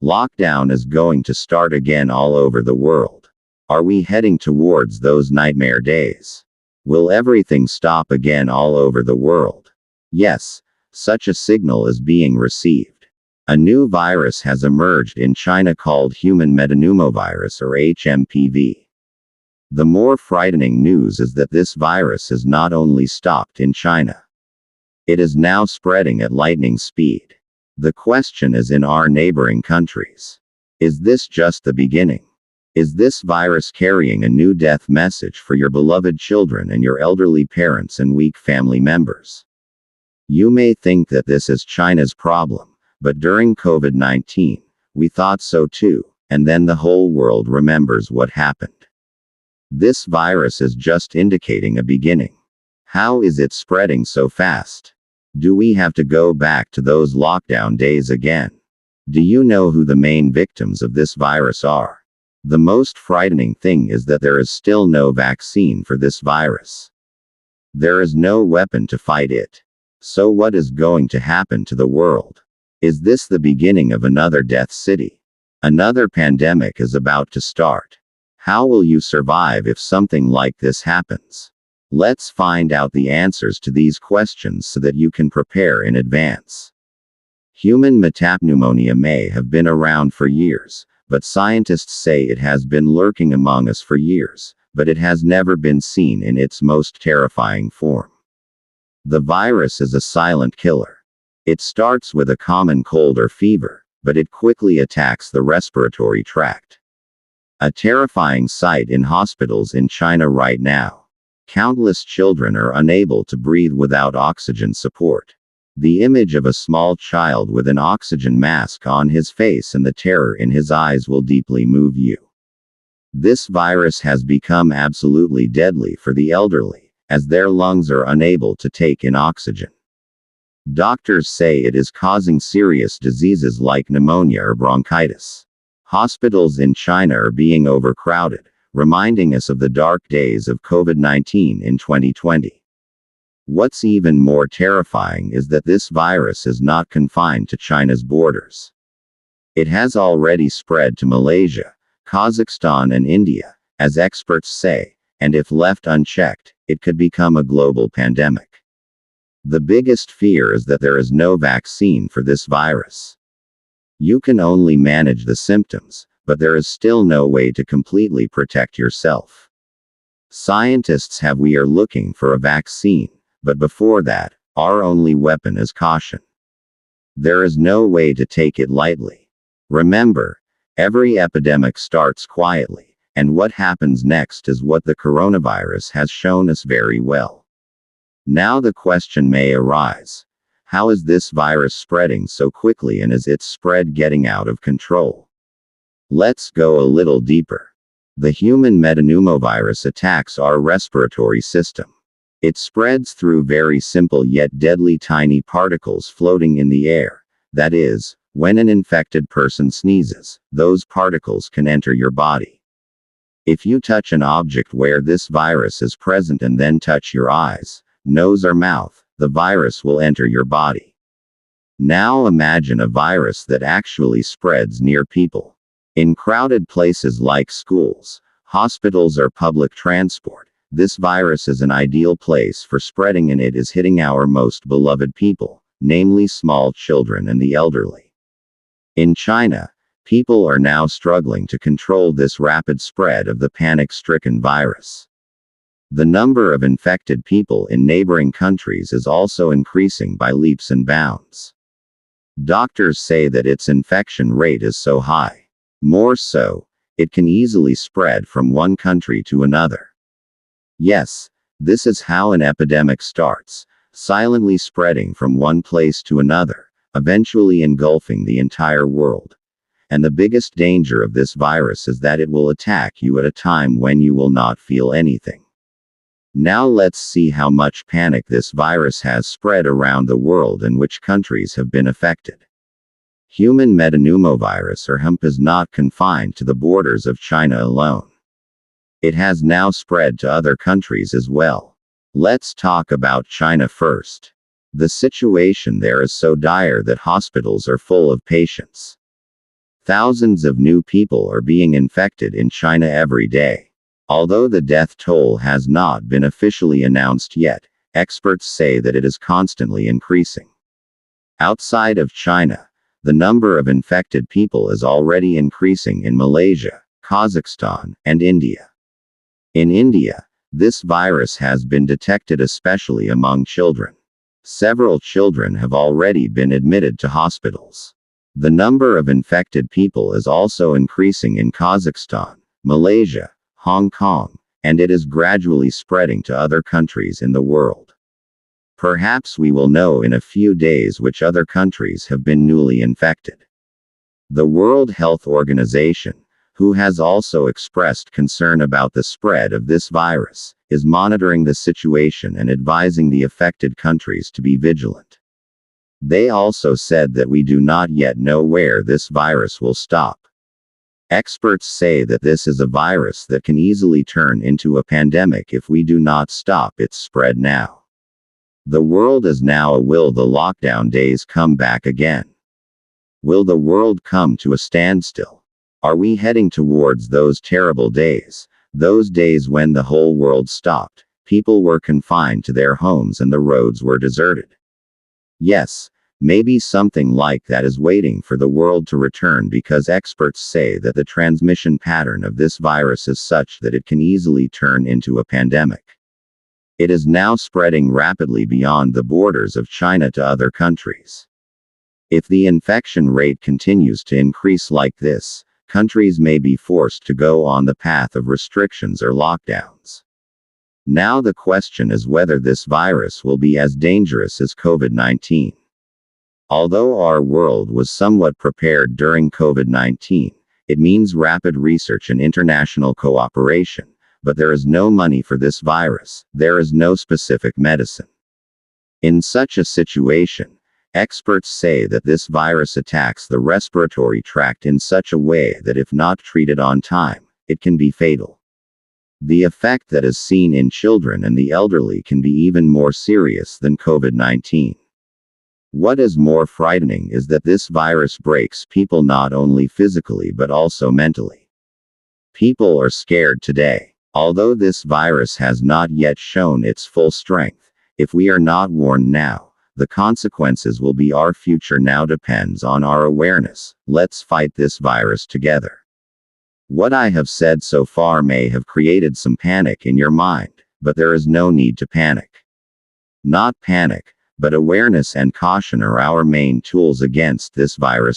Lockdown is going to start again all over the world. Are we heading towards those nightmare days? Will everything stop again all over the world? Yes, such a signal is being received. A new virus has emerged in China called human metapneumovirus or HMPV. The more frightening news is that this virus is not only stopped in China. It is now spreading at lightning speed. The question is in our neighboring countries. Is this just the beginning? Is this virus carrying a new death message for your beloved children and your elderly parents and weak family members? You may think that this is China's problem, but during COVID-19, we thought so too, and then the whole world remembers what happened. This virus is just indicating a beginning. How is it spreading so fast? Do we have to go back to those lockdown days again? Do you know who the main victims of this virus are? The most frightening thing is that there is still no vaccine for this virus. There is no weapon to fight it. So what is going to happen to the world? Is this the beginning of another death city? Another pandemic is about to start. How will you survive if something like this happens? Let's find out the answers to these questions so that you can prepare in advance. Human metapneumonia may have been around for years, but scientists say it has been lurking among us for years, but it has never been seen in its most terrifying form. The virus is a silent killer. It starts with a common cold or fever, but it quickly attacks the respiratory tract. A terrifying sight in hospitals in China right now. Countless children are unable to breathe without oxygen support. The image of a small child with an oxygen mask on his face and the terror in his eyes will deeply move you. This virus has become absolutely deadly for the elderly, as their lungs are unable to take in oxygen. Doctors say it is causing serious diseases like pneumonia or bronchitis. Hospitals in China are being overcrowded, reminding us of the dark days of COVID-19 in 2020. What's even more terrifying is that this virus is not confined to China's borders. It has already spread to Malaysia, Kazakhstan and India, as experts say, and if left unchecked, it could become a global pandemic. The biggest fear is that there is no vaccine for this virus. You can only manage the symptoms, but there is still no way to completely protect yourself. Scientists we are looking for a vaccine, but before that, our only weapon is caution. There is no way to take it lightly. Remember, every epidemic starts quietly, and what happens next is what the coronavirus has shown us very well. Now the question may arise: how is this virus spreading so quickly, and is its spread getting out of control? Let's go a little deeper. The human metapneumovirus attacks our respiratory system. It spreads through very simple yet deadly tiny particles floating in the air. That is, when an infected person sneezes, those particles can enter your body. If you touch an object where this virus is present and then touch your eyes, nose or mouth, the virus will enter your body. Now imagine a virus that actually spreads near people. In crowded places like schools, hospitals or public transport, this virus is an ideal place for spreading, and it is hitting our most beloved people, namely small children and the elderly. In China, people are now struggling to control this rapid spread of the panic-stricken virus. The number of infected people in neighboring countries is also increasing by leaps and bounds. Doctors say that its infection rate is so high. More so, it can easily spread from one country to another. Yes, this is how an epidemic starts, silently spreading from one place to another, eventually engulfing the entire world. And the biggest danger of this virus is that it will attack you at a time when you will not feel anything. Now let's see how much panic this virus has spread around the world and which countries have been affected. Human metapneumovirus or HMP is not confined to the borders of China alone. It has now spread to other countries as well. Let's talk about China first. The situation there is so dire that hospitals are full of patients. Thousands of new people are being infected in China every day. Although the death toll has not been officially announced yet, experts say that it is constantly increasing. Outside of China, the number of infected people is already increasing in Malaysia, Kazakhstan, and India. In India, this virus has been detected especially among children. Several children have already been admitted to hospitals. The number of infected people is also increasing in Kazakhstan, Malaysia, Hong Kong, and it is gradually spreading to other countries in the world. Perhaps we will know in a few days which other countries have been newly infected. The World Health Organization, who has also expressed concern about the spread of this virus, is monitoring the situation and advising the affected countries to be vigilant. They also said that we do not yet know where this virus will stop. Experts say that this is a virus that can easily turn into a pandemic if we do not stop its spread now. The world is now will the lockdown days come back again? Will the world come to a standstill? Are we heading towards those terrible days, those days when the whole world stopped, people were confined to their homes and the roads were deserted? Yes, maybe something like that is waiting for the world to return because experts say that the transmission pattern of this virus is such that it can easily turn into a pandemic. It is now spreading rapidly beyond the borders of China to other countries. If the infection rate continues to increase like this, countries may be forced to go on the path of restrictions or lockdowns. Now the question is whether this virus will be as dangerous as COVID-19. Although our world was somewhat prepared during COVID-19, it means rapid research and international cooperation, but there is no money for this virus, there is no specific medicine. In such a situation, experts say that this virus attacks the respiratory tract in such a way that if not treated on time, it can be fatal. The effect that is seen in children and the elderly can be even more serious than COVID-19. What is more frightening is that this virus breaks people not only physically but also mentally. People are scared today. Although this virus has not yet shown its full strength, if we are not warned now, the consequences will be our future now depends on our awareness. Let's fight this virus together. What I have said so far may have created some panic in your mind, but there is no need to panic. Not panic, but awareness and caution are our main tools against this virus.